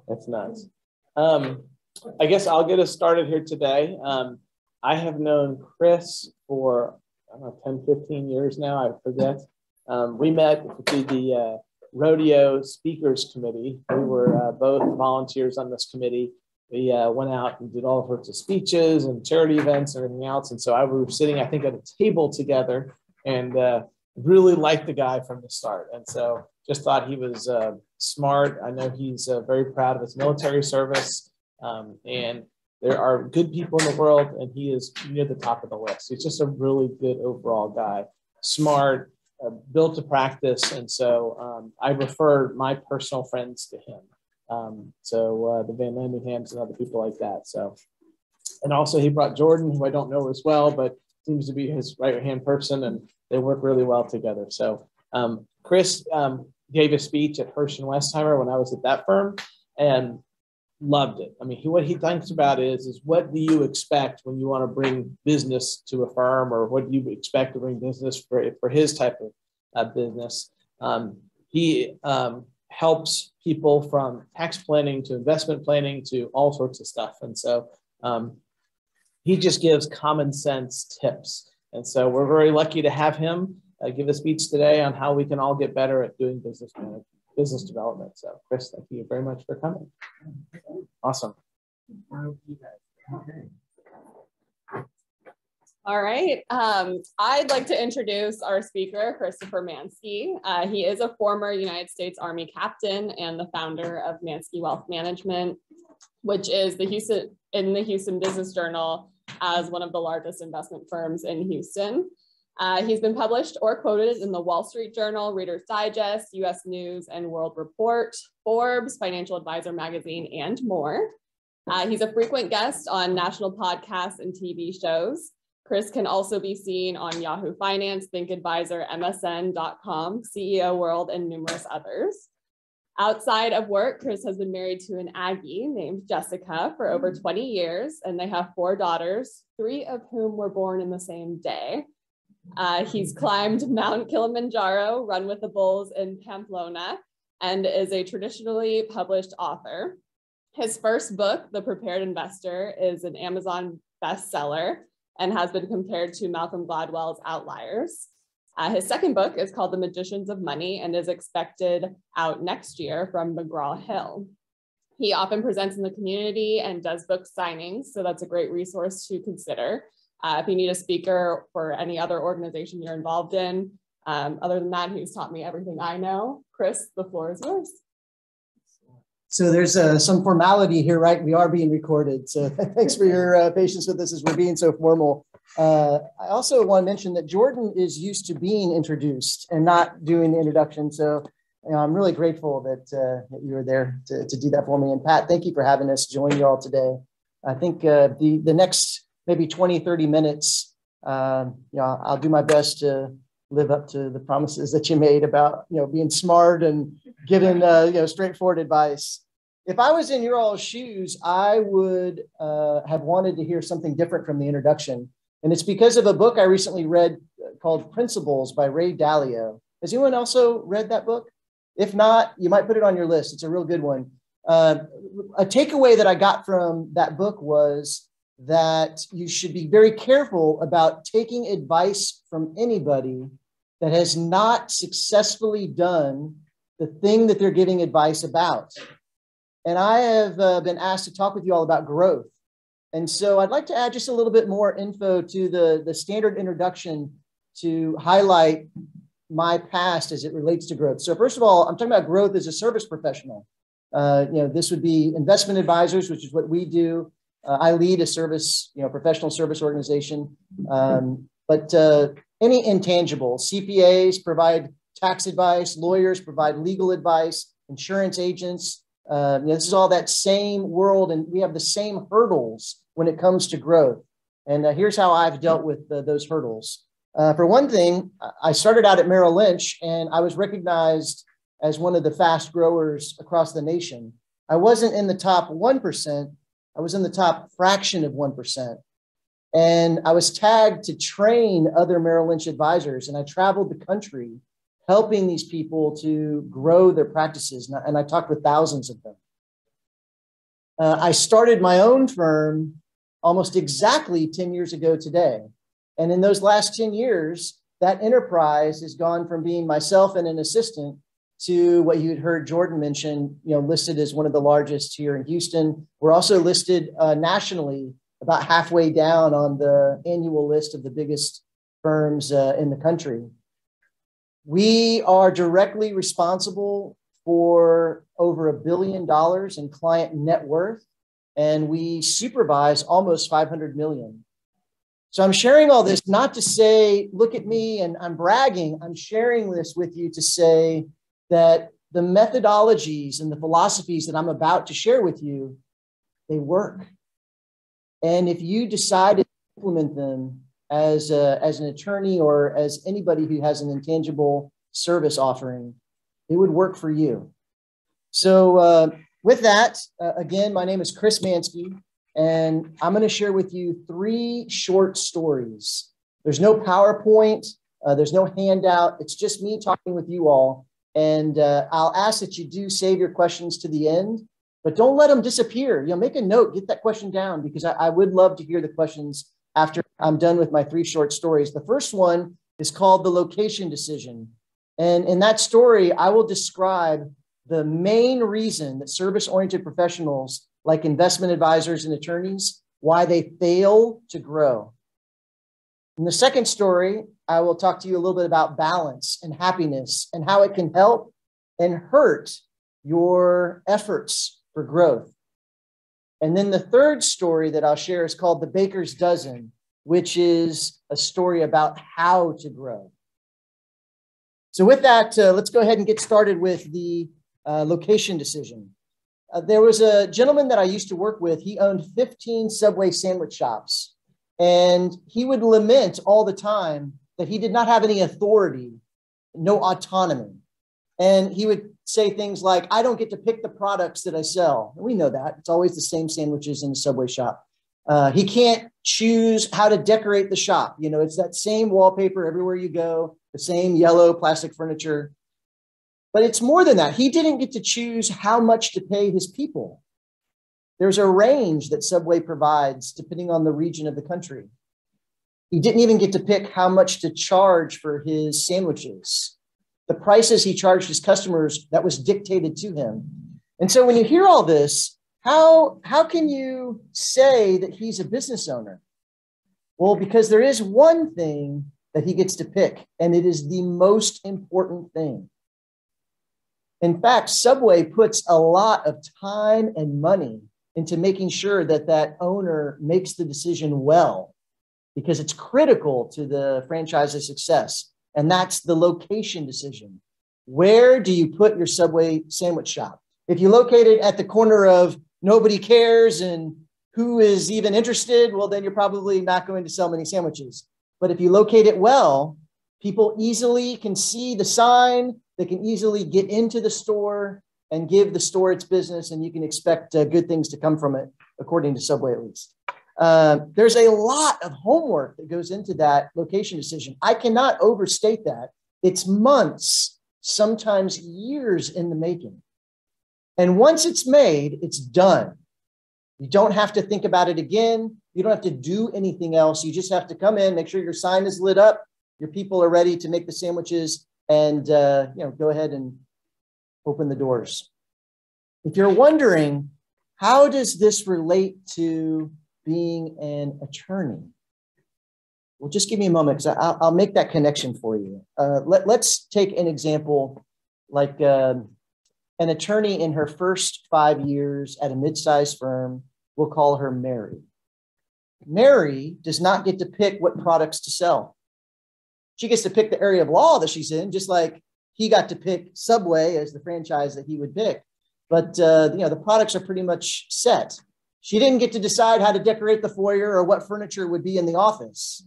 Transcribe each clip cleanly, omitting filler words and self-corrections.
That's nuts. I guess I'll get us started here today. I have known Chris for, I don't know, 10, 15 years now, I forget. We met through the Rodeo Speakers Committee. We were both volunteers on this committee. We went out and did all sorts of speeches and charity events and everything else. And so we were sitting, I think, at a table together and really liked the guy from the start. And so just thought he was smart. I know he's very proud of his military service. And there are good people in the world, and he is near the top of the list. He's just a really good overall guy, smart, built to practice. And so I refer my personal friends to him. The Van Landenhams and other people like that. So, and also he brought Jordan, who I don't know as well, but seems to be his right-hand person, and they work really well together. So Chris gave a speech at Hirsch and Westheimer when I was at that firm, and loved it. I mean, what he thinks about is what do you expect when you want to bring business to a firm, or what do you expect to bring business for his type of business? He helps people from tax planning to investment planning to all sorts of stuff. And so he just gives common sense tips. And so we're very lucky to have him give a speech today on how we can all get better at doing business development. So Chris, thank you very much for coming. Awesome. All right. I'd like to introduce our speaker, Christopher Manske. He is a former United States Army captain and the founder of Manske Wealth Management, which is in the Houston Business Journal as one of the largest investment firms in Houston. He's been published or quoted in the Wall Street Journal, Reader's Digest, U.S. News and World Report, Forbes, Financial Advisor magazine, and more. He's a frequent guest on national podcasts and TV shows. Chris can also be seen on Yahoo Finance, Think Advisor, MSN.com, CEO World, and numerous others. Outside of work, Chris has been married to an Aggie named Jessica for over 20 years, and they have 4 daughters, 3 of whom were born in the same day. He's climbed Mount Kilimanjaro, run with the bulls in Pamplona, and is a traditionally published author. His first book, The Prepared Investor, is an Amazon bestseller and has been compared to Malcolm Gladwell's Outliers. His second book is called The Magicians of Money and is expected out next year from McGraw-Hill. He often presents in the community and does book signings, so that's a great resource to consider. If you need a speaker for any other organization you're involved in. Other than that, he's taught me everything I know. Chris, the floor is yours. So there's some formality here, right? We are being recorded. So thanks for your patience with us as we're being so formal. I also want to mention that Jordan is used to being introduced and not doing the introduction. So I'm really grateful that you were there to do that for me. And Pat, thank you for having us join you all today. I think the next maybe 20, 30 minutes, I'll do my best to live up to the promises that you made about, being smart and giving, straightforward advice. If I was in your all's shoes, I would have wanted to hear something different from the introduction. And it's because of a book I recently read called Principles by Ray Dalio. Has anyone also read that book? If not, you might put it on your list. It's a real good one. A takeaway that I got from that book was that you should be very careful about taking advice from anybody that has not successfully done the thing that they're giving advice about. And I have been asked to talk with you all about growth. And so I'd like to add just a little bit more info to the standard introduction to highlight my past as it relates to growth. So first of all, I'm talking about growth as a service professional. This would be investment advisors, which is what we do. I lead a service, professional service organization. But any intangible, CPAs provide tax advice, lawyers provide legal advice, insurance agents. This is all that same world, and we have the same hurdles when it comes to growth. And here's how I've dealt with those hurdles. For one thing, I started out at Merrill Lynch, and I was recognized as one of the fast growers across the nation. I wasn't in the top 1%. I was in the top fraction of 1%. And I was tagged to train other Merrill Lynch advisors. And I traveled the country helping these people to grow their practices. And I talked with thousands of them. I started my own firm almost exactly 10 years ago today. And in those last 10 years, that enterprise has gone from being myself and an assistant to what you had heard Jordan mention, listed as one of the largest here in Houston. We're also listed nationally, about halfway down on the annual list of the biggest firms in the country. We are directly responsible for over $1 billion in client net worth, and we supervise almost 500 million. So I'm sharing all this not to say, look at me and I'm bragging. I'm sharing this with you to say that the methodologies and the philosophies that I'm about to share with you, they work. And if you decide to implement them as an attorney or as anybody who has an intangible service offering, it would work for you. So with that, again, my name is Chris Mansky, and I'm going to share with you 3 short stories. There's no PowerPoint, there's no handout. It's just me talking with you all. And I'll ask that you do save your questions to the end, but don't let them disappear. Make a note, get that question down, because I would love to hear the questions after I'm done with my 3 short stories. The first one is called The Location Decision. And in that story, I will describe the main reason that service-oriented professionals like investment advisors and attorneys, why they fail to grow. In the second story, I will talk to you a little bit about balance and happiness and how it can help and hurt your efforts for growth. And then the third story that I'll share is called The Baker's Dozen, which is a story about how to grow. So with that, let's go ahead and get started with the location decision. There was a gentleman that I used to work with. He owned 15 Subway sandwich shops, and he would lament all the time that he did not have any authority, no autonomy. And he would say things like, I don't get to pick the products that I sell. And we know that. It's always the same sandwiches in the Subway shop. He can't choose how to decorate the shop. It's that same wallpaper everywhere you go, the same yellow plastic furniture. But it's more than that. He didn't get to choose how much to pay his people. There's a range that Subway provides depending on the region of the country. He didn't even get to pick how much to charge for his sandwiches. The prices he charged his customers, that was dictated to him. And so when you hear all this, how can you say that he's a business owner? Well, because there is one thing that he gets to pick, and it is the most important thing. In fact, Subway puts a lot of time and money into making sure that that owner makes the decision well, because it's critical to the franchise's success. And that's the location decision. Where do you put your Subway sandwich shop? If you locate it at the corner of nobody cares and who is even interested, well, then you're probably not going to sell many sandwiches. But if you locate it well, people easily can see the sign. They can easily get into the store and give the store its business, and you can expect good things to come from it, according to Subway at least. There's a lot of homework that goes into that location decision. I cannot overstate that. It's months, sometimes years in the making. And once it's made, it's done. You don't have to think about it again. You don't have to do anything else. You just have to come in, make sure your sign is lit up, your people are ready to make the sandwiches, and go ahead and open the doors. If you're wondering, how does this relate to being an attorney? Well, just give me a moment, because I'll make that connection for you. Let's take an example like an attorney in her first 5 years at a mid-sized firm. We'll call her Mary. Mary does not get to pick what products to sell. She gets to pick the area of law that she's in, just like he got to pick Subway as the franchise that he would pick. But the products are pretty much set. She didn't get to decide how to decorate the foyer or what furniture would be in the office.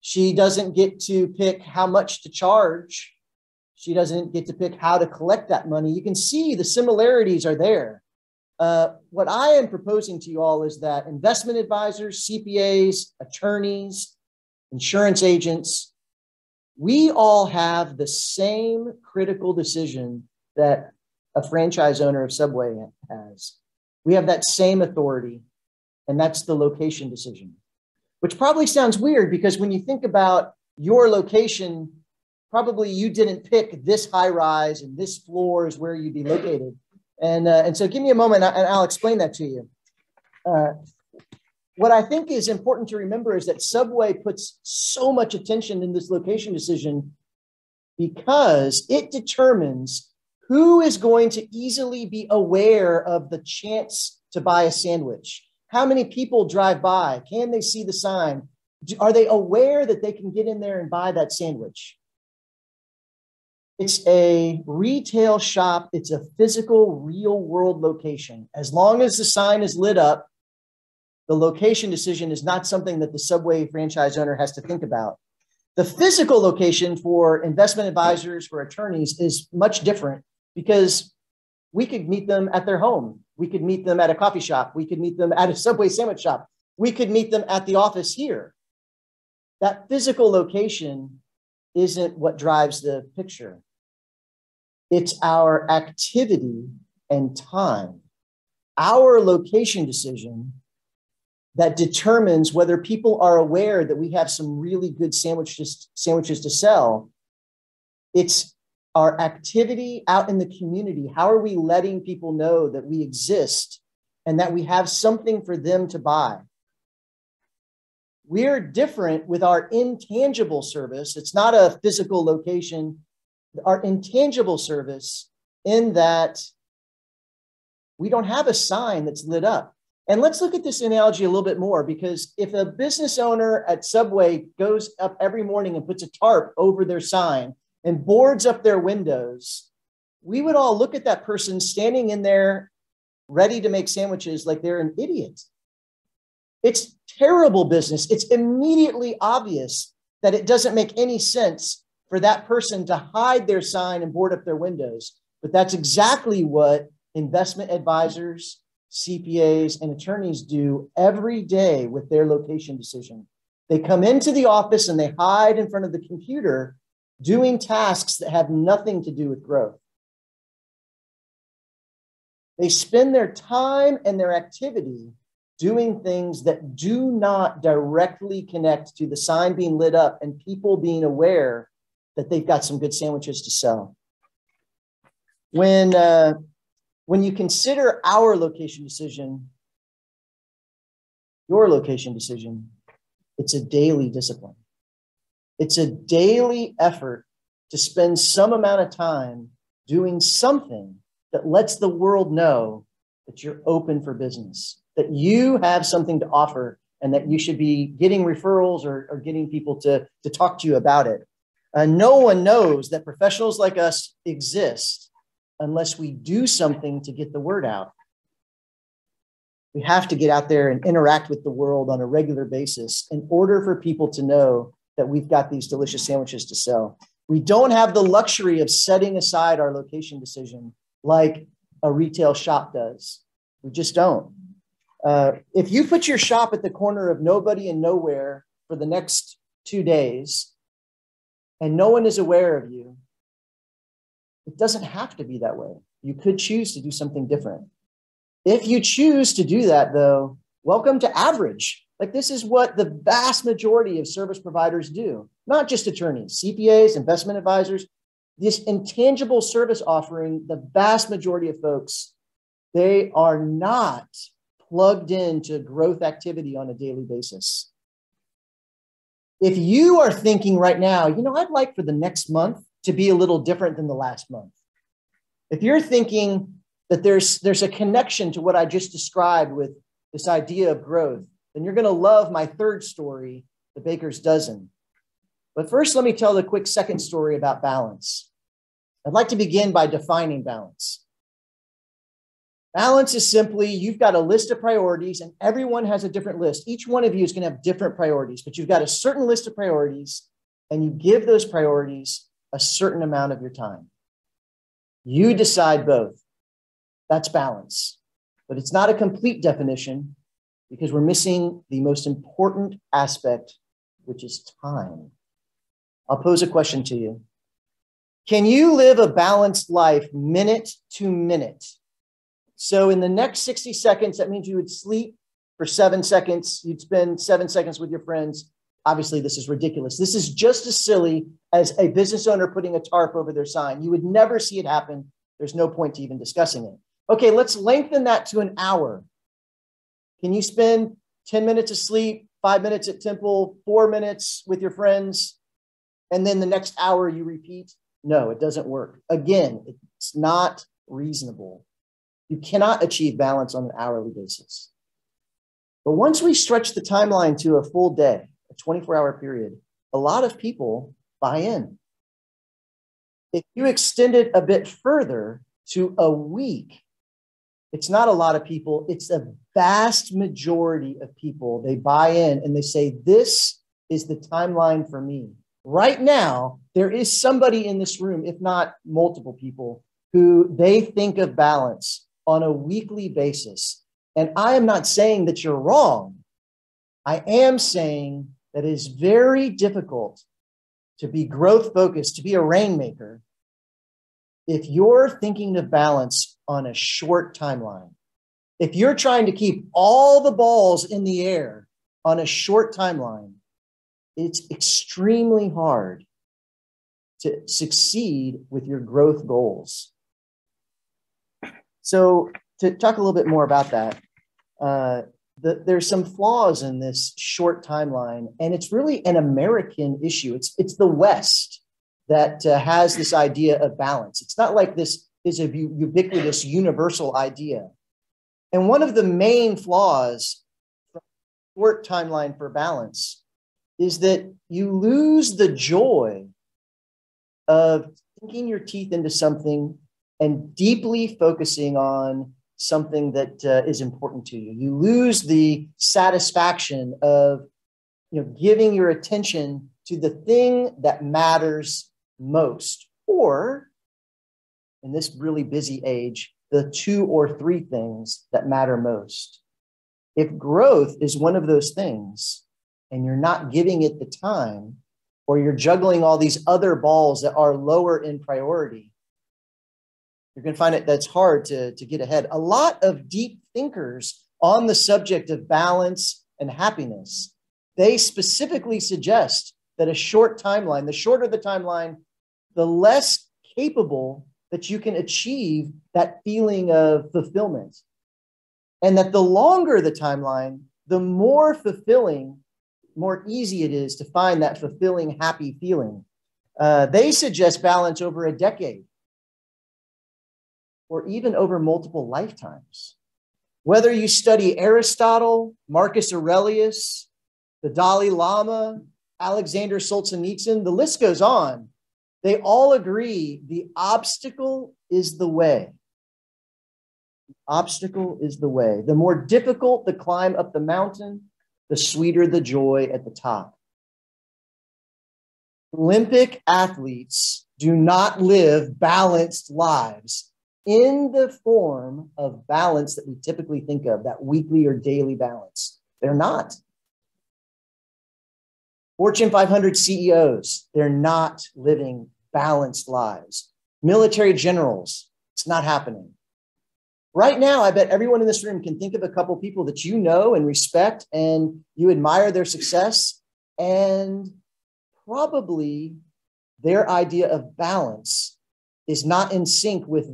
She doesn't get to pick how much to charge. She doesn't get to pick how to collect that money. You can see the similarities are there. What I am proposing to you all is that investment advisors, CPAs, attorneys, insurance agents, We all have the same critical decision that a franchise owner of Subway has. We have that same authority, and that's the location decision, which probably sounds weird because when you think about your location, probably you didn't pick this high rise and this floor is where you'd be located. And so give me a moment and I'll explain that to you. What I think is important to remember is that Subway puts so much attention in this location decision because it determines who is going to easily be aware of the chance to buy a sandwich. How many people drive by? Can they see the sign? Are they aware that they can get in there and buy that sandwich? It's a retail shop. It's a physical, real world location. As long as the sign is lit up, the location decision is not something that the Subway franchise owner has to think about. The physical location for investment advisors, for attorneys, is much different because we could meet them at their home. We could meet them at a coffee shop. We could meet them at a Subway sandwich shop. We could meet them at the office here. That physical location isn't what drives the picture. It's our activity and time, our location decision that determines whether people are aware that we have some really good sandwiches to sell. It's our activity out in the community. How are we letting people know that we exist and that we have something for them to buy? We're different with our intangible service. It's not a physical location. Our intangible service in that we don't have a sign that's lit up. And let's look at this analogy a little bit more, because if a business owner at Subway goes up every morning and puts a tarp over their sign and boards up their windows, we would all look at that person standing in there ready to make sandwiches like they're an idiot. It's terrible business. It's immediately obvious that it doesn't make any sense for that person to hide their sign and board up their windows. But that's exactly what investment advisors, CPAs, and attorneys do every day with their location decision. They come into the office and they hide in front of the computer doing tasks that have nothing to do with growth. They spend their time and their activity doing things that do not directly connect to the sign being lit up and people being aware that they've got some good sandwiches to sell. When you consider our location decision, your location decision, it's a daily discipline. It's a daily effort to spend some amount of time doing something that lets the world know that you're open for business, that you have something to offer, and that you should be getting referrals or getting people to talk to you about it. No one knows that professionals like us exist unless we do something to get the word out. We have to get out there and interact with the world on a regular basis in order for people to know that we've got these delicious sandwiches to sell. We don't have the luxury of setting aside our location decision like a retail shop does. We just don't. If you put your shop at the corner of nobody and nowhere for the next 2 days and no one is aware of you, it doesn't have to be that way. You could choose to do something different. If you choose to do that, though, welcome to average. Like, this is what the vast majority of service providers do, not just attorneys, CPAs, investment advisors. This intangible service offering, the vast majority of folks, they are not plugged into growth activity on a daily basis. If you are thinking right now, I'd like for the next month to be a little different than the last month. If you're thinking that there's a connection to what I just described with this idea of growth, then you're going to love my third story, the baker's dozen. But first, let me tell the quick second story about balance. I'd like to begin by defining balance. Balance is simply, you've got a list of priorities and everyone has a different list. Each one of you is going to have different priorities, but you've got a certain list of priorities and you give those priorities a certain amount of your time. You decide both. That's balance. But it's not a complete definition because we're missing the most important aspect, which is time. I'll pose a question to you. Can you live a balanced life minute to minute? So in the next 60 seconds, that means you would sleep for 7 seconds. You'd spend 7 seconds with your friends. Obviously, this is ridiculous. This is just as silly as a business owner putting a tarp over their sign. You would never see it happen. There's no point to even discussing it. Okay, let's lengthen that to an hour. Can you spend 10 minutes of sleep, 5 minutes at temple, 4 minutes with your friends, and then the next hour you repeat? No, it doesn't work. Again, it's not reasonable. You cannot achieve balance on an hourly basis. But once we stretch the timeline to a full day, a 24-hour period, a lot of people buy in. If you extend it a bit further to a week, it's not a lot of people, it's a vast majority of people. They buy in and they say, this is the timeline for me. Right now, there is somebody in this room, if not multiple people, who they think of balance on a weekly basis. And I am not saying that you're wrong. I am saying that it is very difficult to be growth focused, to be a rainmaker, if you're thinking of balance on a short timeline. If you're trying to keep all the balls in the air on a short timeline, it's extremely hard to succeed with your growth goals. So to talk a little bit more about that, there's some flaws in this short timeline, and it's really an American issue. It's the West that has this idea of balance. It's not like this is a ubiquitous, universal idea. And one of the main flaws from short timeline for balance is that you lose the joy of sinking your teeth into something and deeply focusing on something that is important to you. You lose the satisfaction of giving your attention to the thing that matters most, or in this really busy age, the 2 or 3 things that matter most. If growth is one of those things and you're not giving it the time, or you're juggling all these other balls that are lower in priority, you're going to find it that's hard to get ahead. A lot of deep thinkers on the subject of balance and happiness, they specifically suggest that a short timeline, the shorter the timeline, the less capable that you can achieve that feeling of fulfillment. And that the longer the timeline, the more fulfilling, more easy it is to find that fulfilling, happy feeling. They suggest balance over a decade, or even over multiple lifetimes. Whether you study Aristotle, Marcus Aurelius, the Dalai Lama, Alexander Solzhenitsyn, the list goes on. They all agree the obstacle is the way. The obstacle is the way. The more difficult the climb up the mountain, the sweeter the joy at the top. Olympic athletes do not live balanced lives in the form of balance that we typically think of, that weekly or daily balance. They're not. Fortune 500 CEOs, they're not living balanced lives. Military generals, it's not happening. Right now, I bet everyone in this room can think of a couple people that you know and respect, and you admire their success, and probably their idea of balance is not in sync with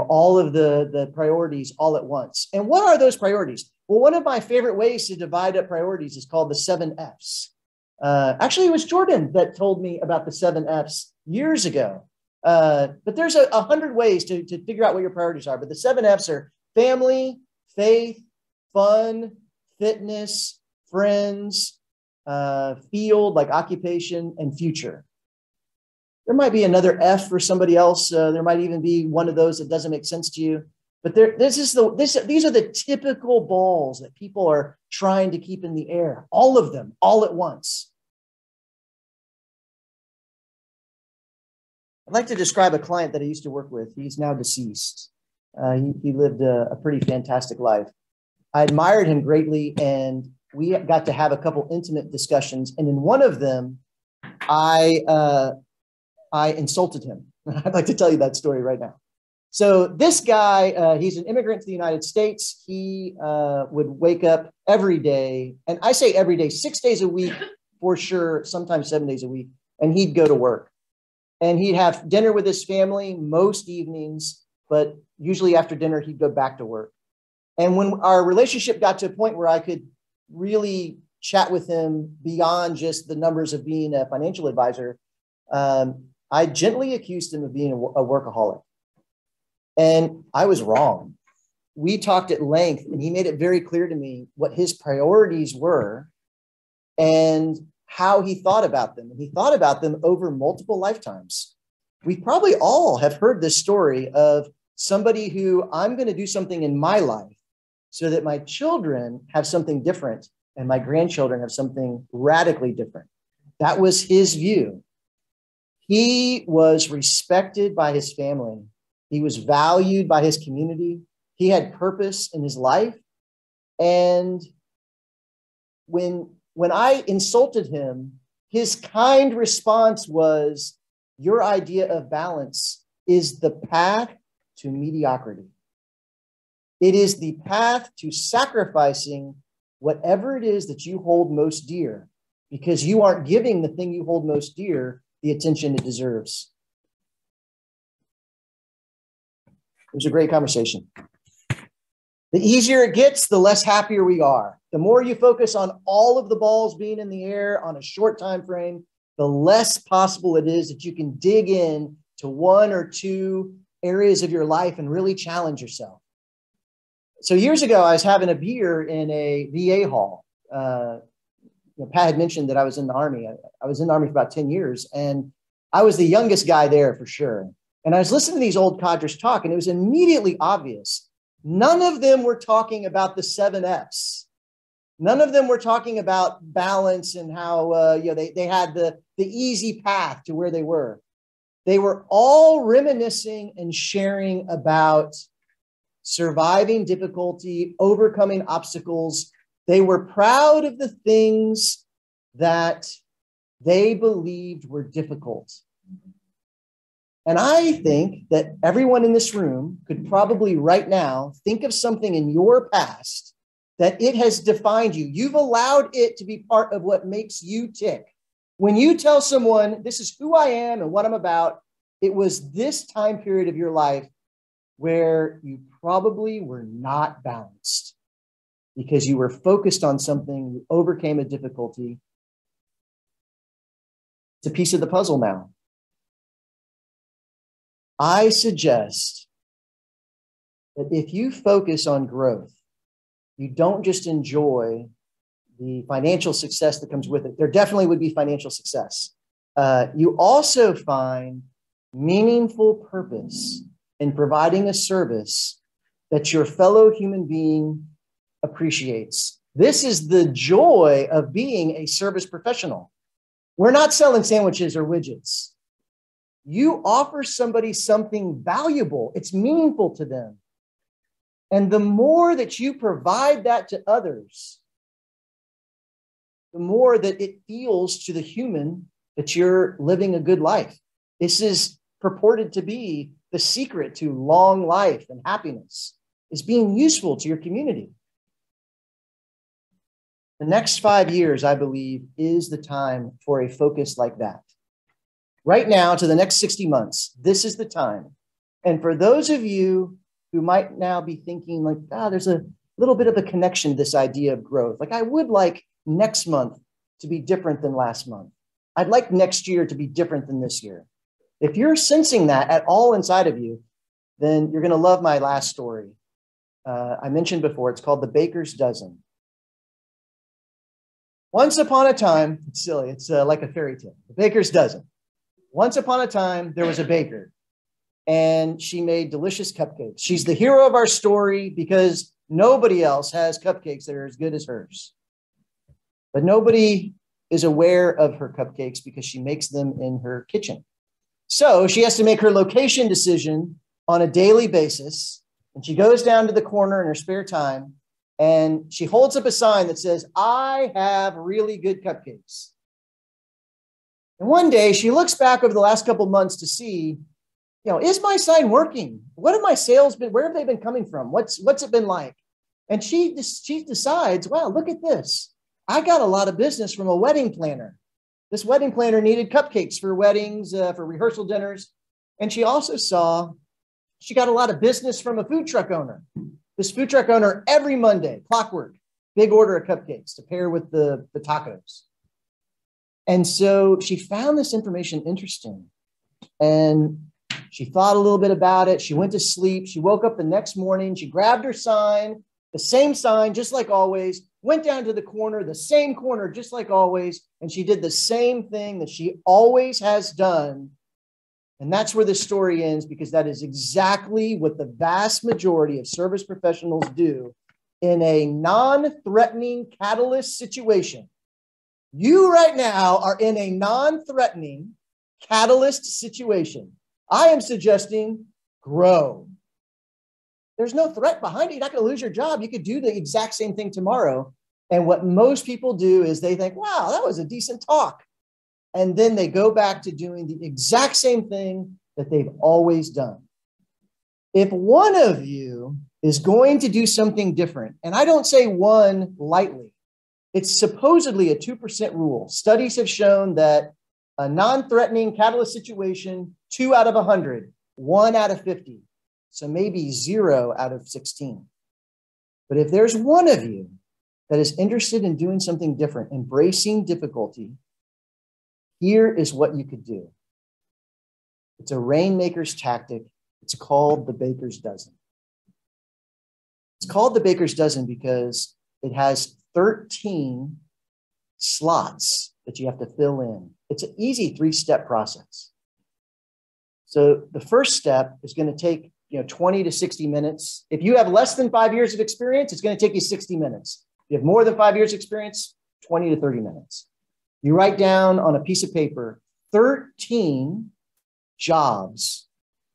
all of the priorities all at once. And what are those priorities? Well, one of my favorite ways to divide up priorities is called the 7 F's. Actually, it was Jordan that told me about the 7 F's years ago. But there's 100 ways to figure out what your priorities are. But the 7 F's are family, faith, fun, fitness, friends, field, like occupation, and future. There might be another F for somebody else. There might even be one of those that doesn't make sense to you. But these are the typical balls that people are trying to keep in the air, all of them, all at once. I'd like to describe a client that I used to work with. He's now deceased. He lived a pretty fantastic life. I admired him greatly, and we got to have a couple intimate discussions. And in one of them, I insulted him. I'd like to tell you that story right now. So this guy, he's an immigrant to the United States. He would wake up every day, and I say every day, 6 days a week for sure, sometimes 7 days a week, and he'd go to work. And he'd have dinner with his family most evenings, but usually after dinner, he'd go back to work. And when our relationship got to a point where I could really chat with him beyond just the numbers of being a financial advisor, I gently accused him of being a workaholic. And I was wrong. We talked at length, and he made it very clear to me what his priorities were and how he thought about them. And he thought about them over multiple lifetimes. We probably all have heard this story of somebody who, I'm going to do something in my life so that my children have something different and my grandchildren have something radically different. That was his view. He was respected by his family. He was valued by his community. He had purpose in his life. And when I insulted him, his kind response was, your idea of balance is the path to mediocrity. It is the path to sacrificing whatever it is that you hold most dear, because you aren't giving the thing you hold most dear the attention it deserves. It was a great conversation. The easier it gets, the less happier we are. The more you focus on all of the balls being in the air on a short time frame, the less possible it is that you can dig in to one or two areas of your life and really challenge yourself. So years ago, I was having a beer in a VA hall. Pat had mentioned that I was in the Army. I was in the Army for about 10 years, and I was the youngest guy there for sure. And I was listening to these old codgers talk, and it was immediately obvious. None of them were talking about the 7 F's. None of them were talking about balance and how they had the easy path to where they were. They were all reminiscing and sharing about surviving difficulty, overcoming obstacles. They were proud of the things that they believed were difficult. And I think that everyone in this room could probably right now think of something in your past that it has defined you. You've allowed it to be part of what makes you tick. When you tell someone, this is who I am and what I'm about, it was this time period of your life where you probably were not balanced because you were focused on something, you overcame a difficulty. It's a piece of the puzzle now. I suggest that if you focus on growth, you don't just enjoy the financial success that comes with it. There definitely would be financial success. You also find meaningful purpose in providing a service that your fellow human being appreciates. This is the joy of being a service professional. We're not selling sandwiches or widgets. You offer somebody something valuable. It's meaningful to them. And the more that you provide that to others, the more that it feels to the human that you're living a good life. This is purported to be the secret to long life and happiness, is being useful to your community. The next 5 years, I believe, is the time for a focus like that. Right now, to the next 60 months, this is the time. And for those of you who might now be thinking like, there's a little bit of a connection to this idea of growth. Like I would like next month to be different than last month. I'd like next year to be different than this year. If you're sensing that at all inside of you, then you're going to love my last story. I mentioned before, it's called The Baker's Dozen. Once upon a time, it's silly, it's like a fairy tale, The Baker's Dozen. Once upon a time, there was a baker, and she made delicious cupcakes. She's the hero of our story because nobody else has cupcakes that are as good as hers. But nobody is aware of her cupcakes because she makes them in her kitchen. So she has to make her location decision on a daily basis. And she goes down to the corner in her spare time and she holds up a sign that says, I have really good cupcakes. And one day she looks back over the last couple of months to see, is my sign working? What have my sales been? Where have they been coming from? What's it been like? And she decides, wow, look at this. I got a lot of business from a wedding planner. This wedding planner needed cupcakes for weddings, for rehearsal dinners. And she also saw she got a lot of business from a food truck owner. This food truck owner, every Monday, clockwork, big order of cupcakes to pair with the tacos. And so she found this information interesting. And she thought a little bit about it. She went to sleep. She woke up the next morning. She grabbed her sign, the same sign, just like always, went down to the corner, the same corner, just like always. And she did the same thing that she always has done. And that's where this story ends, because that is exactly what the vast majority of service professionals do in a non-threatening catalyst situation. You right now are in a non-threatening catalyst situation. I am suggesting grow. There's no threat behind it. You're not going to lose your job. You could do the exact same thing tomorrow. And what most people do is they think, wow, that was a decent talk. And then they go back to doing the exact same thing that they've always done. If one of you is going to do something different, and I don't say one lightly, it's supposedly a 2% rule. Studies have shown that a non-threatening catalyst situation, 2 out of 100, 1 out of 50. So maybe 0 out of 16. But if there's one of you that is interested in doing something different, embracing difficulty, here is what you could do. It's a rainmaker's tactic. It's called the baker's dozen. It's called the baker's dozen because it has 13 slots that you have to fill in. It's an easy 3-step process. So the first step is going to take 20 to 60 minutes. If you have less than 5 years of experience, it's going to take you 60 minutes. If you have more than 5 years experience, 20 to 30 minutes. You write down on a piece of paper 13 jobs,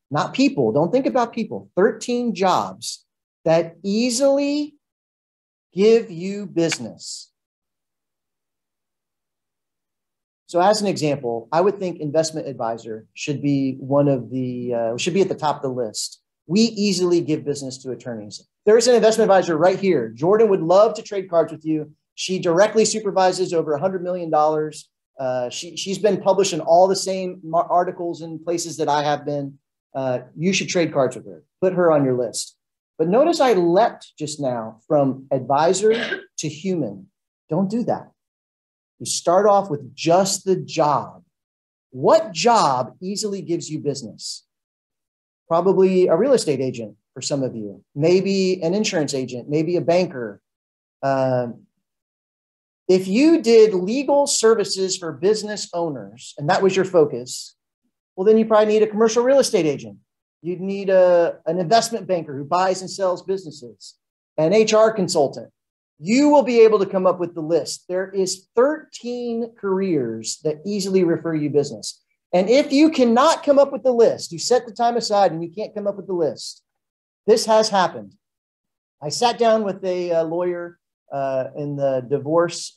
not people. Don't think about people. 13 jobs that easily give you business. So as an example, I would think investment advisor should be should be at the top of the list. We easily give business to attorneys. There's an investment advisor right here. Jordan would love to trade cards with you. She directly supervises over $100 million. She's been published in all the same articles and places that I have been. You should trade cards with her. Put her on your list. But notice I leapt just now from advisor to human. Don't do that. You start off with just the job. What job easily gives you business? Probably a real estate agent for some of you. Maybe an insurance agent. Maybe a banker. If you did legal services for business owners, and that was your focus, well, then you probably need a commercial real estate agent. You'd need an investment banker who buys and sells businesses, an HR consultant. You will be able to come up with the list. There is 13 careers that easily refer you business. And if you cannot come up with the list, you set the time aside and you can't come up with the list, this has happened. I sat down with a lawyer in the divorce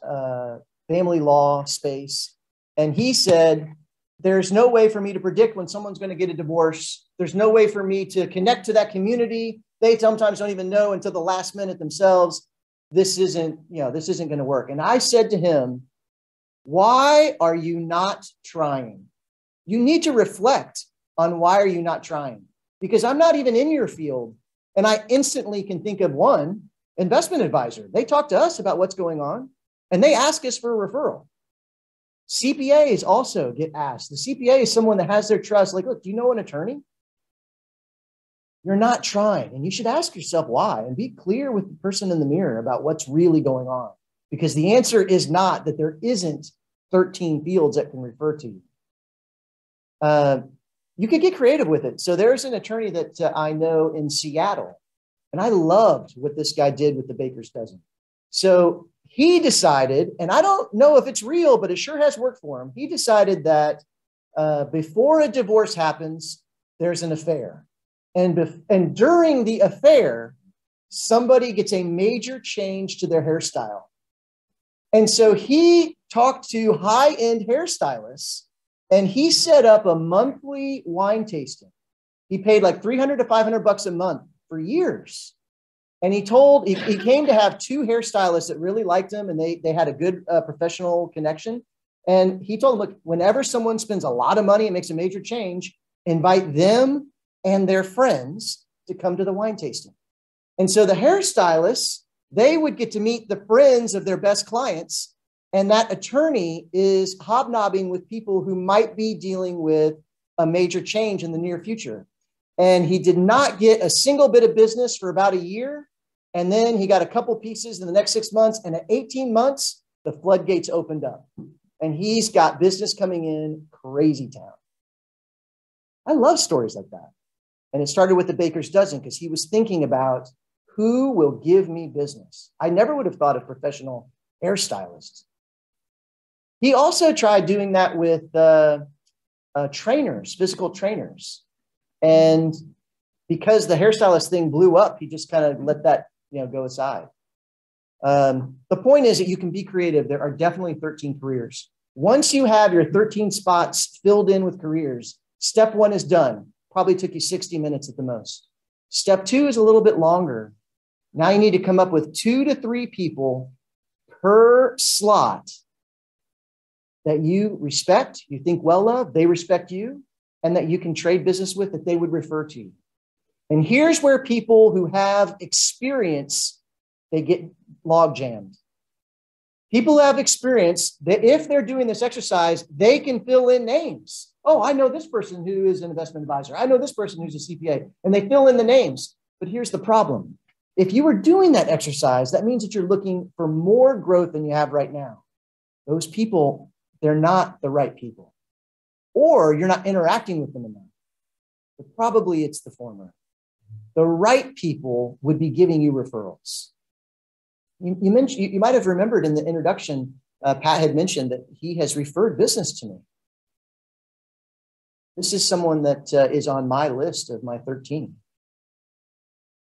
family law space, and he said, there's no way for me to predict when someone's going to get a divorce. There's no way for me to connect to that community. They sometimes don't even know until the last minute themselves. This isn't going to work. And I said to him, why are you not trying? You need to reflect on why are you not trying? Because I'm not even in your field. And I instantly can think of one investment advisor. They talk to us about what's going on and they ask us for a referral. CPAs also get asked. The CPA is someone that has their trust. Like, look, do you know an attorney? You're not trying. And you should ask yourself why and be clear with the person in the mirror about what's really going on. Because the answer is not that there isn't 13 fields that can refer to you. You could get creative with it. So there's an attorney that I know in Seattle, and I loved what this guy did with the baker's dozen. So he decided, and I don't know if it's real, but it sure has worked for him. He decided that before a divorce happens, there's an affair. And during the affair, somebody gets a major change to their hairstyle. And so he talked to high-end hairstylists And he set up a monthly wine tasting. He paid like $300 to $500 a month for years. And he came to have two hairstylists that really liked him, and they had a good professional connection. And he told them, look, whenever someone spends a lot of money and makes a major change, invite them and their friends to come to the wine tasting. And so the hairstylists, they would get to meet the friends of their best clients. And that attorney is hobnobbing with people who might be dealing with a major change in the near future. And he did not get a single bit of business for about a year. And then he got a couple pieces in the next 6 months. And at 18 months, the floodgates opened up. And he's got business coming in crazy town. I love stories like that. And it started with the baker's dozen because he was thinking about who will give me business. I never would have thought of professional hairstylists. He also tried doing that with trainers, physical trainers. And because the hairstylist thing blew up, he just kind of let that go aside. The point is that you can be creative. There are definitely 13 careers. Once you have your 13 spots filled in with careers, step one is done. Probably took you 60 minutes at the most. Step two is a little bit longer. Now you need to come up with 2 to 3 people per slot that you respect, you think well of, they respect you, and that you can trade business with, that they would refer to you. And here's where people who have experience, they get log jammed. People who have experience, that if they're doing this exercise, they can fill in names. Oh, I know this person who is an investment advisor. I know this person who's a CPA, and they fill in the names. But here's the problem. If you were doing that exercise, that means that you're looking for more growth than you have right now. Those people, they're not the right people. Or you're not interacting with them enough. But probably it's the former. The right people would be giving you referrals. You mentioned, you might have remembered in the introduction, Pat had mentioned that he has referred business to me. This is someone that is on my list of my 13.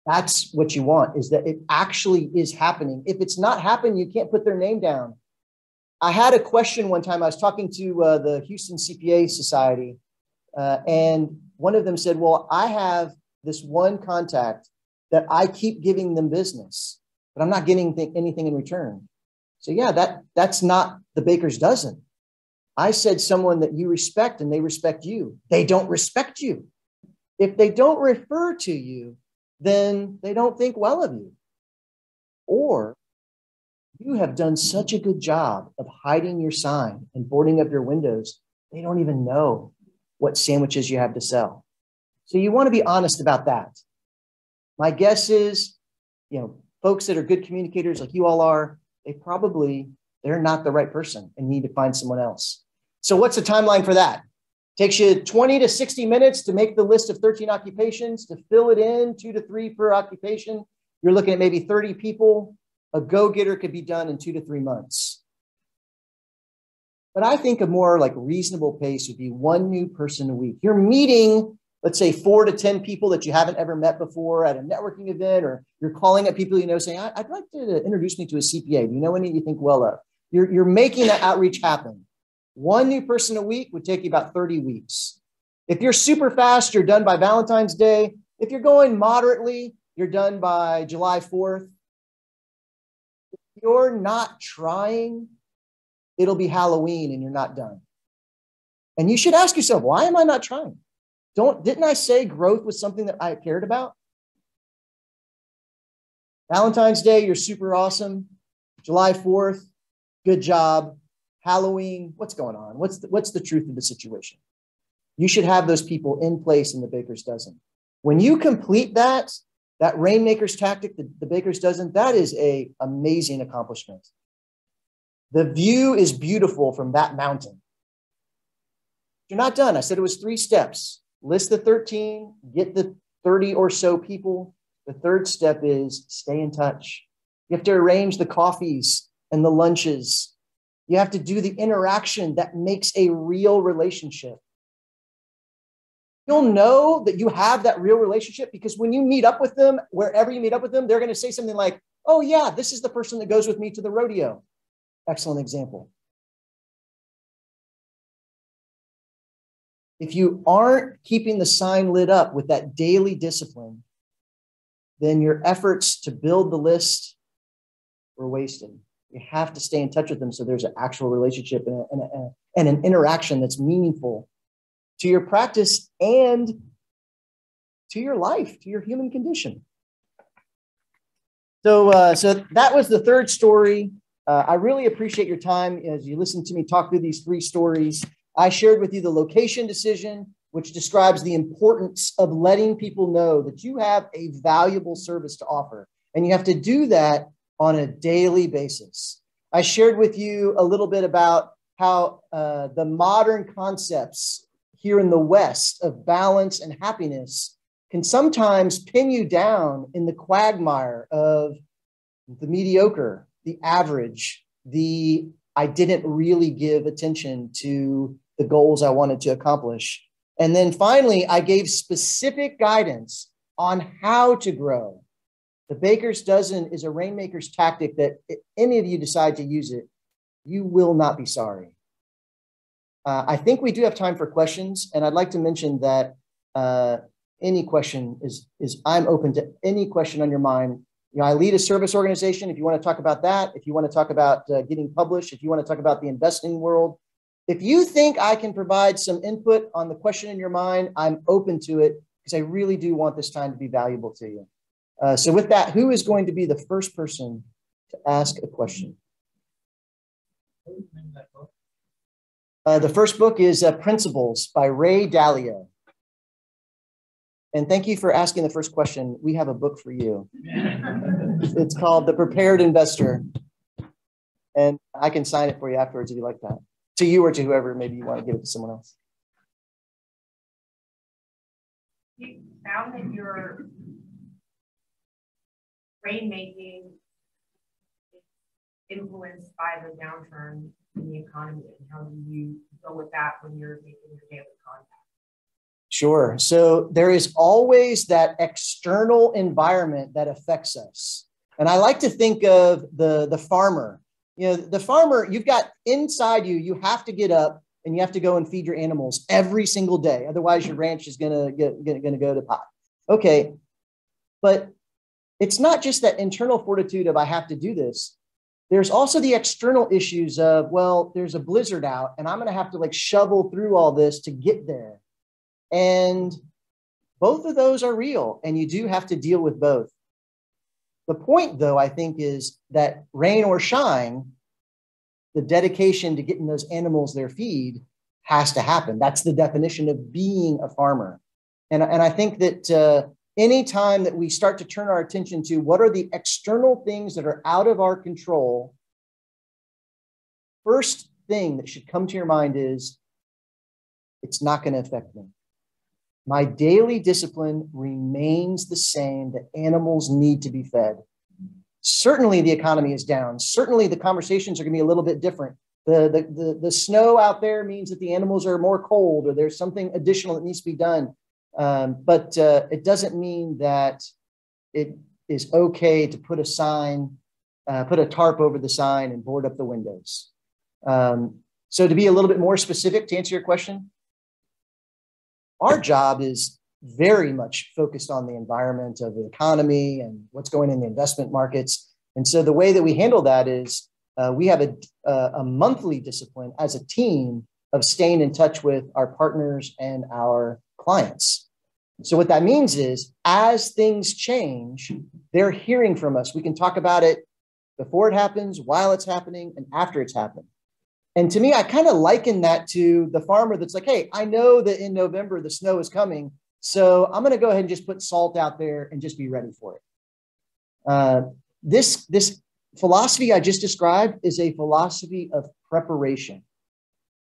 That's what you want, is that it actually is happening. If it's not happening, you can't put their name down. I had a question one time. I was talking to the Houston CPA Society, and one of them said, well, I have this one contact that I keep giving them business, but I'm not getting anything in return. So yeah, that's not the baker's dozen. I said someone that you respect and they respect you. They don't respect you. If they don't refer to you, then they don't think well of you. Or you have done such a good job of hiding your sign and boarding up your windows, they don't even know what sandwiches you have to sell. So you want to be honest about that. My guess is, folks that are good communicators like you all are, they're not the right person and need to find someone else. So what's the timeline for that? Takes you 20 to 60 minutes to make the list of 13 occupations, to fill it in, 2 to 3 per occupation. You're looking at maybe 30 people. A go-getter could be done in 2 to 3 months. But I think a more like reasonable pace would be 1 new person a week. You're meeting, let's say 4 to 10 people that you haven't ever met before at a networking event, or you're calling up people saying, I'd like to introduce me to a CPA. Do you know any you think well of? You're making that outreach happen. 1 new person a week would take you about 30 weeks. If you're super fast, you're done by Valentine's Day. If you're going moderately, you're done by July 4th. If you're not trying, it'll be Halloween and you're not done. And you should ask yourself, why am I not trying? Didn't I say growth was something that I cared about? Valentine's Day, you're super awesome. July 4th, good job. Halloween, what's going on? What's the truth of the situation? You should have those people in place in the baker's dozen. When you complete that rainmaker's tactic, the baker's dozen, that is an amazing accomplishment. The view is beautiful from that mountain. You're not done. I said it was 3 steps. List the 13, get the 30 or so people. The third step is stay in touch. You have to arrange the coffees and the lunches. You have to do the interaction that makes a real relationship. You'll know that you have that real relationship because when you meet up with them, wherever you meet up with them, they're going to say something like, oh yeah, this is the person that goes with me to the rodeo. Excellent example. If you aren't keeping the sign lit up with that daily discipline, then your efforts to build the list were wasted. You have to stay in touch with them so there's an actual relationship and an interaction that's meaningful to your practice and to your life, to your human condition. So that was the third story. I really appreciate your time as you listen to me talk through these three stories. I shared with you the location decision, which describes the importance of letting people know that you have a valuable service to offer. And you have to do that on a daily basis. I shared with you a little bit about how the modern concepts here in the West of balance and happiness can sometimes pin you down in the quagmire of the mediocre, the average, the I didn't really give attention to the goals I wanted to accomplish. And then finally, I gave specific guidance on how to grow. The baker's dozen is a rainmaker's tactic that if any of you decide to use it, you will not be sorry. I think we do have time for questions. And I'd like to mention that any question is I'm open to any question on your mind. You know, I lead a service organization. If you want to talk about that, if you want to talk about getting published, if you want to talk about the investing world, if you think I can provide some input on the question in your mind, I'm open to it because I really do want this time to be valuable to you. So with that, who is going to be the first person to ask a question? The first book is Principles by Ray Dalio. And thank you for asking the first question. We have a book for you. It's called The Prepared Investor. And I can sign it for you afterwards if you like that. To you or to whoever, maybe you want to give it to someone else. You found that your rainmaking is influenced by the downturn in the economy, and how do you go with that when you're making your daily contact? Sure. So there is always that external environment that affects us. And I like to think of the farmer. You know, the farmer, you've got inside you, you have to get up and you have to go and feed your animals every single day. Otherwise, your ranch is gonna go to pot. Okay. But it's not just that internal fortitude of I have to do this. There's also the external issues of, well, there's a blizzard out and I'm going to have to like shovel through all this to get there. And both of those are real, and you do have to deal with both. The point, though, I think, is that rain or shine, the dedication to getting those animals their feed has to happen. That's the definition of being a farmer. And I think that any time that we start to turn our attention to what are the external things that are out of our control, first thing that should come to your mind is, it's not going to affect me. My daily discipline remains the same. The animals need to be fed. Certainly the economy is down. Certainly the conversations are going to be a little bit different. The snow out there means that the animals are more cold, or there's something additional that needs to be done. But it doesn't mean that it is okay to put a sign, put a tarp over the sign and board up the windows. So to be a little bit more specific, to answer your question, our job is very much focused on the environment of the economy and what's going in the investment markets. And so the way that we handle that is we have a monthly discipline as a team of staying in touch with our partners and our clients. So what that means is as things change, they're hearing from us. We can talk about it before it happens, while it's happening, and after it's happened. And to me, I kind of liken that to the farmer that's like, hey, I know that in November the snow is coming, so I'm going to go ahead and just put salt out there and just be ready for it. This philosophy I just described is a philosophy of preparation.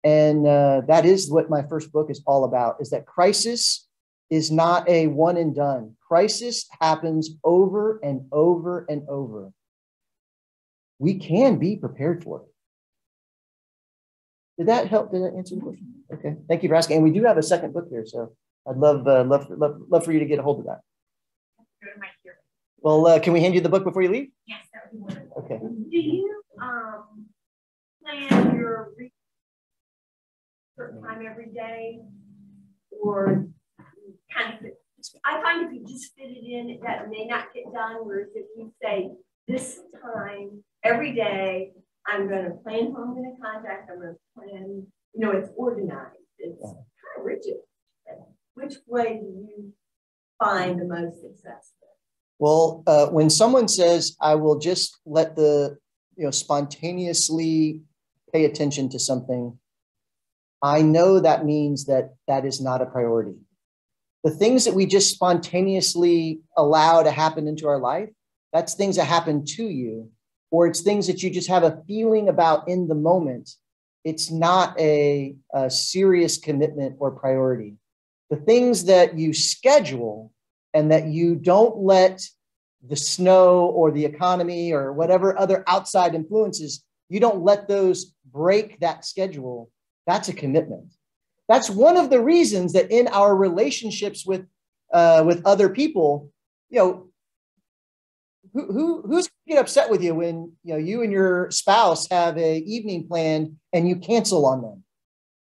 And that is what my first book is all about, is that crisis is not a one and done. Crisis happens over and over and over. We can be prepared for it. Did that help? Did that answer the question? Okay. Thank you for asking. And we do have a second book here, so I'd love for you to get a hold of that. Well, can we hand you the book before you leave? Yes, that would be wonderful. Okay. Do you plan your certain time every day or kind of, I find if you just fit it in, that may not get done. Whereas if you say, this time, every day, I'm going to plan who I'm going to contact, I'm going to plan, you know, it's organized. It's kind of rigid. Which way do you find the most success? Well, when someone says, I will just let the, spontaneously pay attention to something, I know that means that that is not a priority. The things that we just spontaneously allow to happen into our life, that's things that happen to you, or it's things that you just have a feeling about in the moment. It's not a serious commitment or priority. The things that you schedule and that you don't let the snow or the economy or whatever other outside influences, you don't let those break that schedule. That's a commitment. That's one of the reasons that in our relationships with other people, who's get upset with you when you and your spouse have a evening planned and you cancel on them?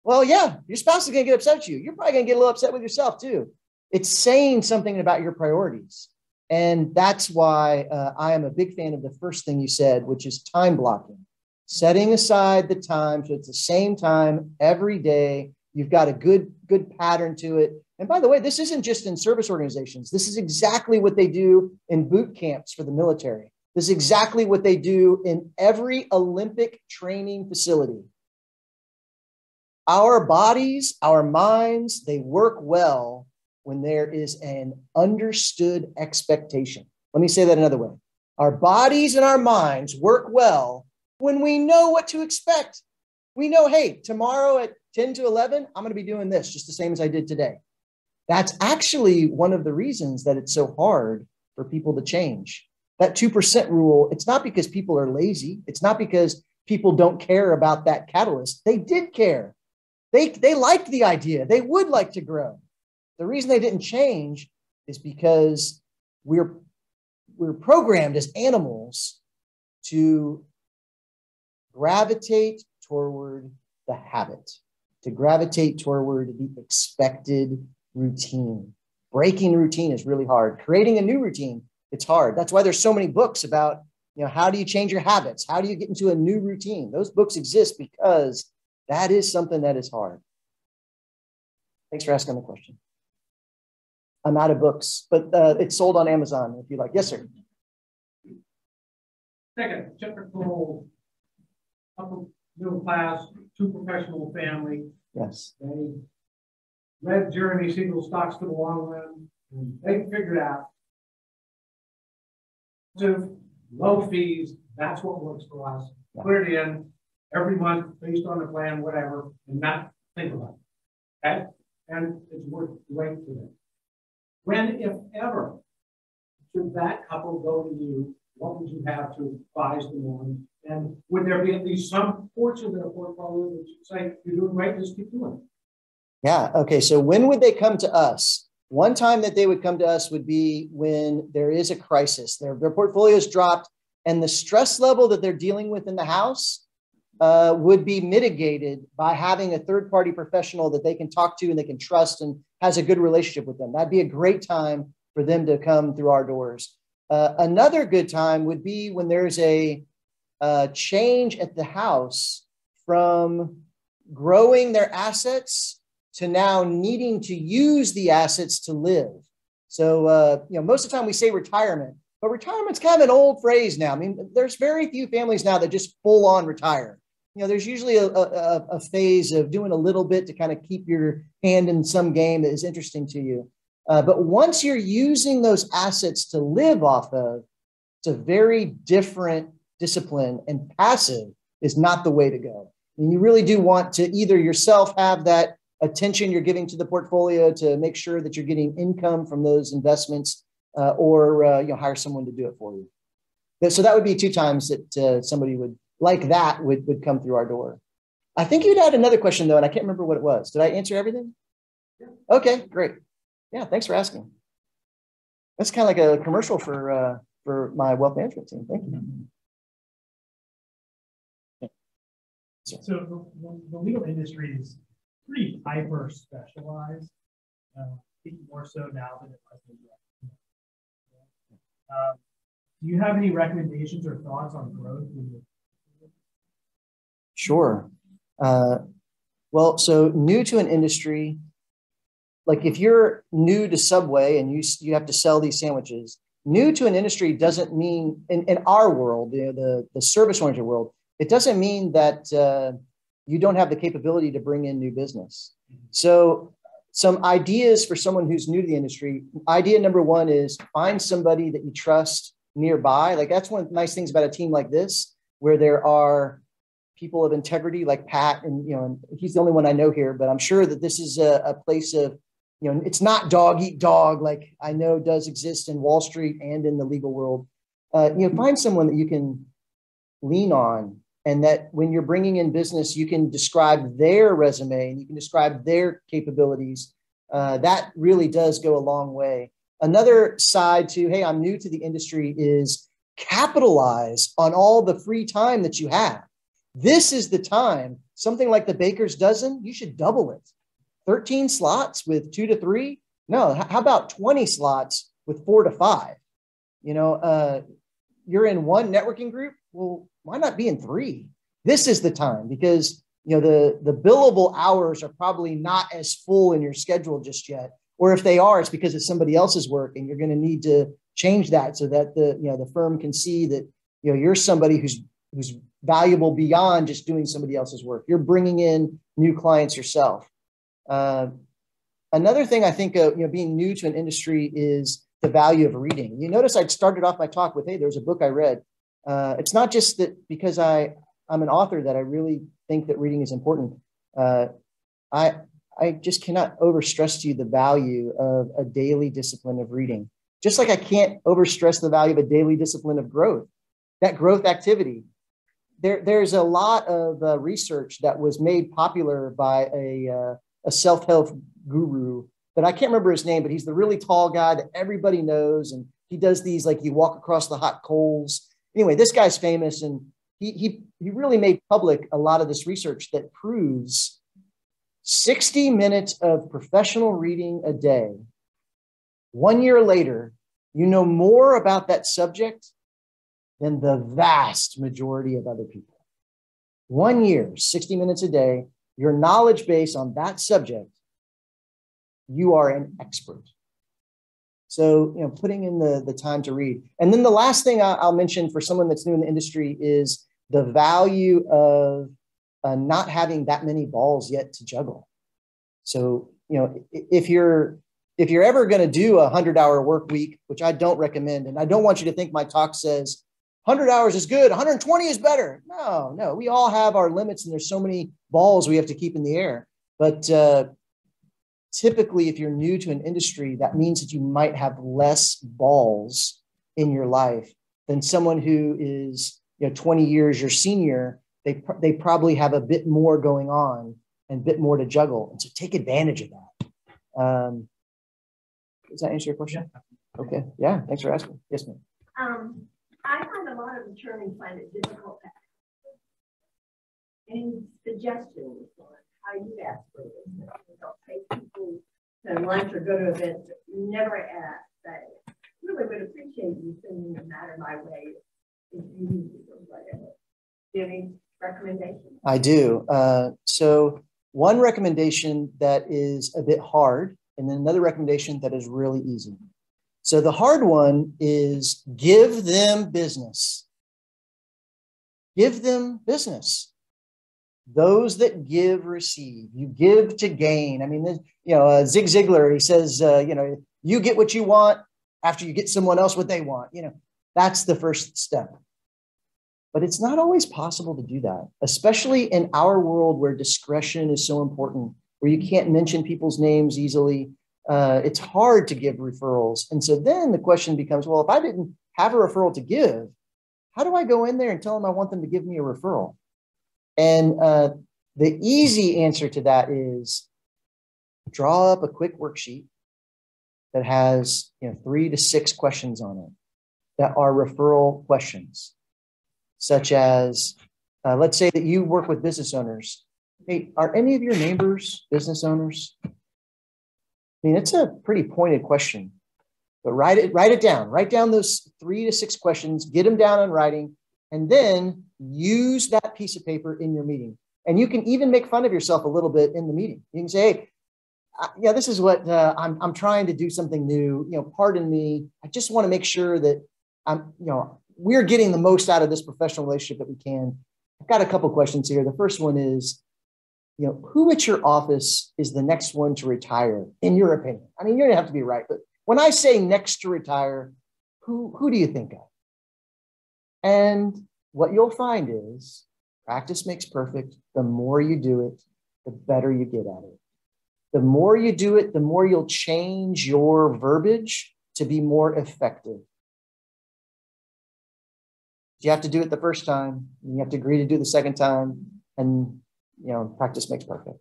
Well, yeah, your spouse is going to get upset with you. You're probably going to get a little upset with yourself too. It's saying something about your priorities. And that's why I am a big fan of the first thing you said, which is time blocking. Setting aside the time so it's the same time every day. You've got a good pattern to it. And by the way, this isn't just in service organizations. This is exactly what they do in boot camps for the military. This is exactly what they do in every Olympic training facility. Our bodies, our minds, they work well when there is an understood expectation. Let me say that another way. Our bodies and our minds work well when we know what to expect. We know, hey, tomorrow at 10 to 11, I'm going to be doing this just the same as I did today. That's actually one of the reasons that it's so hard for people to change. That 2% rule, it's not because people are lazy. It's not because people don't care about that catalyst. They did care. They liked the idea. They would like to grow. The reason they didn't change is because we're programmed as animals to gravitate toward the habit, to gravitate toward the expected routine. Breaking routine is really hard. Creating a new routine, it's hard. That's why there's so many books about, how do you change your habits? How do you get into a new routine? Those books exist because that is something that is hard. Thanks for asking the question. I'm out of books, but it's sold on Amazon if you like. Yes, sir. Second, typical upper middle class, two professional family. Yes. They read Jeremy Siegel's Stocks to the Long Run, and they figured out to low fees, that's what works for us. Yeah. Put it in every month based on the plan, whatever, and not think about it. Okay? And it's worth great for them. When, if ever, should that couple go to you? What would you have to advise them on? And would there be at least some portion of their portfolio that you say, you're doing great, just keep doing it? Yeah. Okay. So when would they come to us? One time that they would come to us would be when there is a crisis. Their portfolio is dropped and the stress level that they're dealing with in the house would be mitigated by having a third-party professional that they can talk to and they can trust and has a good relationship with them. That'd be a great time for them to come through our doors. Another good time would be when there's a change at the house from growing their assets to now needing to use the assets to live. So, most of the time we say retirement, but retirement's kind of an old phrase now. I mean, there's very few families now that just full on retire. There's usually a phase of doing a little bit to kind of keep your hand in some game that is interesting to you. But once you're using those assets to live off of, it's a very different discipline, and passive is not the way to go. And you really do want to either yourself have that attention you're giving to the portfolio to make sure that you're getting income from those investments, or hire someone to do it for you. So that would be two times that somebody would come through our door. I think you'd had another question though, and I can't remember what it was. Did I answer everything? Yeah. Okay, great. Yeah, thanks for asking. That's kind of like a commercial for my wealth management team. Thank you. So the legal industry is pretty hyper specialized. think more so now than it was then. Do you have any recommendations or thoughts on growth? Sure. Well, so new to an industry, like if you're new to Subway and you have to sell these sandwiches, new to an industry doesn't mean, in our world, the service-oriented world, it doesn't mean that you don't have the capability to bring in new business. So some ideas for someone who's new to the industry, idea number one is find somebody that you trust nearby. Like that's one of the nice things about a team like this, where there are people of integrity like Pat, and and he's the only one I know here, but I'm sure that this is a place of, it's not dog eat dog, like I know does exist in Wall Street and in the legal world. Find someone that you can lean on, and that when you're bringing in business, you can describe their resume and you can describe their capabilities. That really does go a long way. Another side to, hey, I'm new to the industry, is capitalize on all the free time that you have. This is the time. Something like the baker's dozen, you should double it. 13 slots with 2 to 3. No, how about 20 slots with 4 to 5? You're in one networking group. Well, why not be in 3? This is the time, because the billable hours are probably not as full in your schedule just yet. Or if they are, it's because it's somebody else's work, and you're going to need to change that so that the firm can see that you're somebody who's valuable beyond just doing somebody else's work. You're bringing in new clients yourself. Another thing I think of, being new to an industry is the value of reading. You notice I started off my talk with, hey, there's a book I read. It's not just that because I'm an author that I really think that reading is important. I just cannot overstress to you the value of a daily discipline of reading. Just like I can't overstress the value of a daily discipline of growth, that growth activity. There's a lot of research that was made popular by a self-help guru that I can't remember his name, but he's the really tall guy that everybody knows. And he does these, like, you walk across the hot coals. Anyway, this guy's famous, and he really made public a lot of this research that proves 60 minutes of professional reading a day. 1 year later, you know more about that subject than the vast majority of other people. 1 year, 60 minutes a day, your knowledge base on that subject, you are an expert. So, putting in the time to read. And then the last thing I'll mention for someone that's new in the industry is the value of not having that many balls yet to juggle. So, if you're ever going to do a 100-hour work week, which I don't recommend, and I don't want you to think my talk says 100 hours is good, 120 is better. No, we all have our limits, and there's so many balls we have to keep in the air. But typically, if you're new to an industry, that means that you might have less balls in your life than someone who is 20 years your senior. They probably have a bit more going on and a bit more to juggle. And so take advantage of that. Does that answer your question? Okay. Yeah. Thanks for asking. Yes, ma'am. I find a lot of attorneys find it difficult to ask. Any suggestions on how you ask for this? Don't take people to lunch or go to events. Never ask. I really would appreciate you sending a matter my way if you need to or whatever. Do you have any recommendations? I do. So one recommendation that is a bit hard, and then another recommendation that is really easy. So the hard one is give them business. Give them business. Those that give, receive. You give to gain. I mean, Zig Ziglar, he says, you get what you want after you get someone else what they want. That's the first step. But it's not always possible to do that, especially in our world where discretion is so important, where you can't mention people's names easily. It's hard to give referrals. And so then the question becomes, well, if I didn't have a referral to give, how do I go in there and tell them I want them to give me a referral? And the easy answer to that is draw up a quick worksheet that has 3 to 6 questions on it that are referral questions, such as, let's say that you work with business owners. Hey, are any of your neighbors business owners? I mean, it's a pretty pointed question, but write it down. Write down those 3 to 6 questions, get them down on writing, and then use that piece of paper in your meeting. And you can even make fun of yourself a little bit in the meeting. You can say, hey, yeah, this is what I'm trying to do something new. You know, pardon me. I just want to make sure that we're getting the most out of this professional relationship that we can. I've got a couple questions here. The first one is, who at your office is the next one to retire, in your opinion? I mean, you don't have to be right, but when I say next to retire, who do you think of? And what you'll find is practice makes perfect. The more you do it, the better you get at it. The more you do it, the more you'll change your verbiage to be more effective. You have to do it the first time, and you have to agree to do the second time, and practice makes perfect.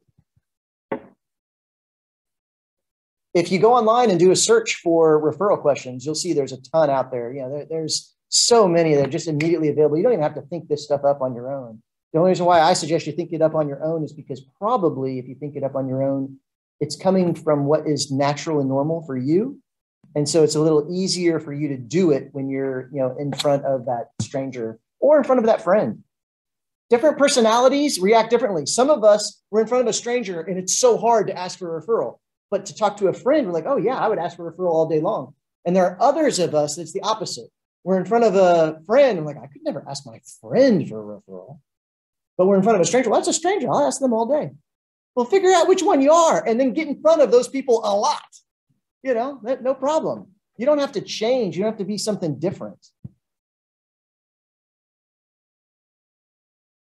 If you go online and do a search for referral questions, you'll see there's a ton out there. There's so many that are just immediately available. You don't even have to think this stuff up on your own. The only reason why I suggest you think it up on your own is because probably if you think it up on your own, it's coming from what is natural and normal for you. And so it's a little easier for you to do it when you're, in front of that stranger or in front of that friend. Different personalities react differently. Some of us, we're in front of a stranger and it's so hard to ask for a referral. But to talk to a friend, we're like, oh yeah, I would ask for a referral all day long. And there are others of us that's the opposite. We're in front of a friend. I'm like, I could never ask my friend for a referral. But we're in front of a stranger. Well, that's a stranger. I'll ask them all day. Well, figure out which one you are and then get in front of those people a lot. No problem. You don't have to change. You don't have to be something different.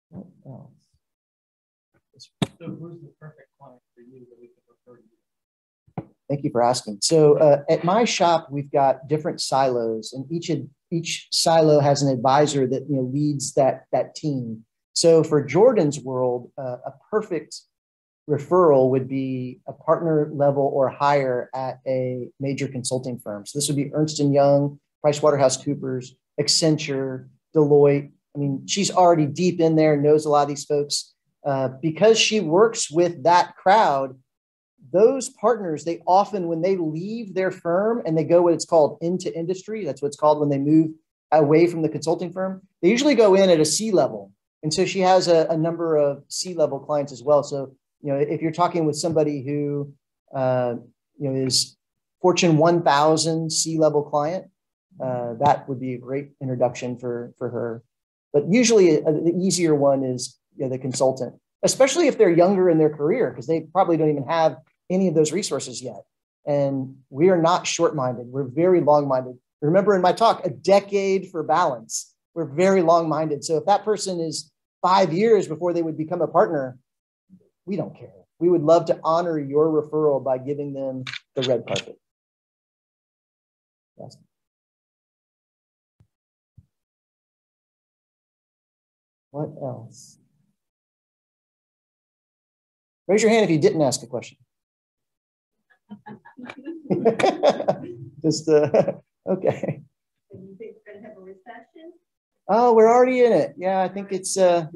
What else? So who's the perfect client for you that we can refer to? Thank you for asking. So at my shop, we've got different silos, and each silo has an advisor that leads that team. So for Jordan's world, a perfect referral would be a partner level or higher at a major consulting firm. So this would be Ernst & Young, PricewaterhouseCoopers, Accenture, Deloitte. I mean, she's already deep in there, knows a lot of these folks. Because she works with that crowd, those partners, they often, when they leave their firm and they go what it's called into industry, that's what it's called when they move away from the consulting firm, they usually go in at a C-level. And so she has a number of C-level clients as well. So, if you're talking with somebody who, is Fortune 1000 C-level client, that would be a great introduction for her. But usually the easier one is the consultant, especially if they're younger in their career, because they probably don't even have any of those resources yet. And we are not short-minded. We're very long-minded. Remember in my talk, a decade for balance. We're very long-minded. So if that person is 5 years before they would become a partner, we don't care. We would love to honor your referral by giving them the red carpet. Yes. What else? Raise your hand if you didn't ask a question. Just okay. Do you think we're going to have a recession? Oh, we're already in it. Yeah, I think it's a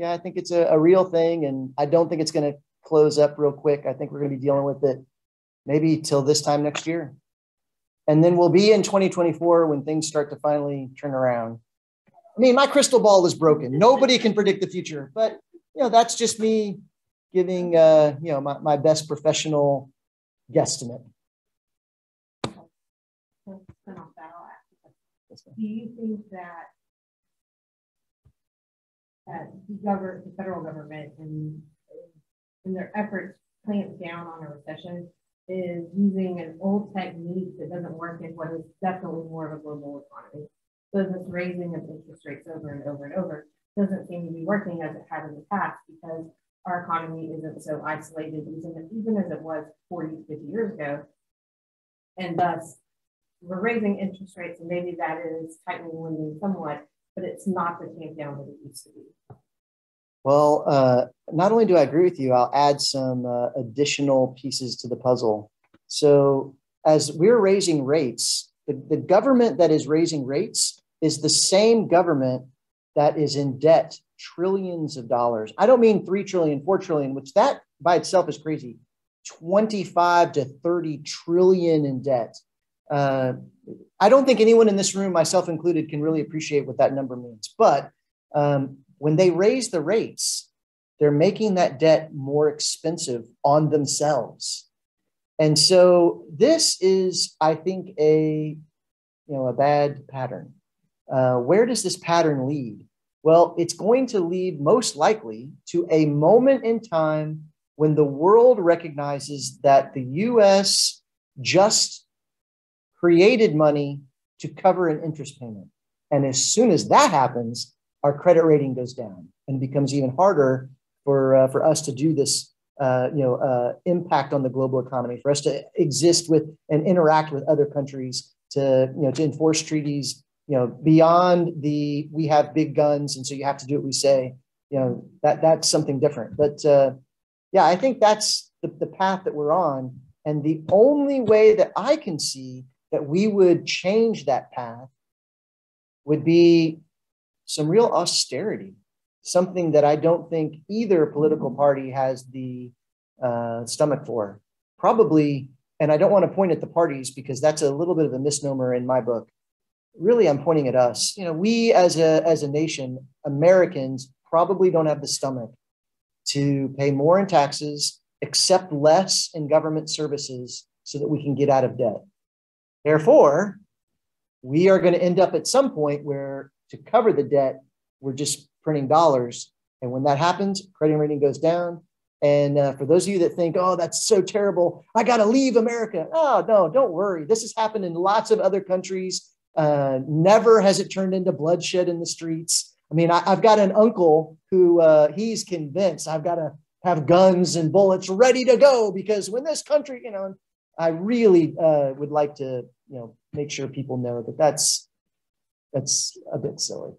real thing, and I don't think it's going to close up real quick. I think we're going to be dealing with it maybe till this time next year, and then we'll be in 2024 when things start to finally turn around. I mean, my crystal ball is broken. Nobody can predict the future, but that's just me giving my best professional guesstimate. Do you think that the federal government in their efforts to clamp down on a recession is using an old technique that doesn't work in what is definitely more of a global economy? So this raising of interest rates over and over and over doesn't seem to be working as it had in the past, because our economy isn't so isolated even as it was 40, 50 years ago. And thus, we're raising interest rates, and maybe that is tightening lending somewhat, but it's not the tamp down that it used to be. Well, not only do I agree with you, I'll add some additional pieces to the puzzle. So as we're raising rates, the government that is raising rates is the same government that is in debt trillions of dollars. I don't mean 3 trillion, 4 trillion, which that by itself is crazy. 25 to 30 trillion in debt. I don't think anyone in this room, myself included, can really appreciate what that number means. But when they raise the rates, they're making that debt more expensive on themselves. And so this is, I think, a bad pattern. Where does this pattern lead? Well, it's going to lead most likely to a moment in time when the world recognizes that the US just created money to cover an interest payment. And as soon as that happens, our credit rating goes down and becomes even harder for us to do this impact on the global economy, for us to exist with and interact with other countries, to enforce treaties, beyond the we have big guns and so you have to do what we say. That's something different. But yeah, I think that's the path that we're on. And the only way that I can see that we would change that path would be some real austerity, something that I don't think either political party has the stomach for. Probably, and I don't want to point at the parties because that's a little bit of a misnomer in my book. Really, I'm pointing at us. We as a nation, Americans, probably don't have the stomach to pay more in taxes, accept less in government services so that we can get out of debt. Therefore, we are going to end up at some point where to cover the debt, we're just printing dollars. And when that happens, credit rating goes down. And for those of you that think, oh, that's so terrible, I got to leave America. Oh, no, don't worry. This has happened in lots of other countries. Never has it turned into bloodshed in the streets. I mean, I've got an uncle who he's convinced I've got to have guns and bullets ready to go because when this country, I really would like to, make sure people know that that's a bit silly.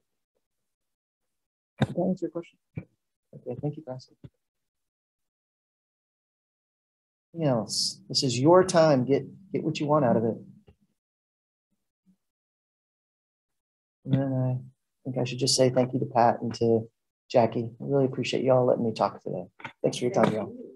Did I answer your question? Okay, thank you for asking. Anything else? This is your time. Get what you want out of it. And then I think I should just say thank you to Pat and to Jackie. I really appreciate you all letting me talk today. Thanks for your time, y'all.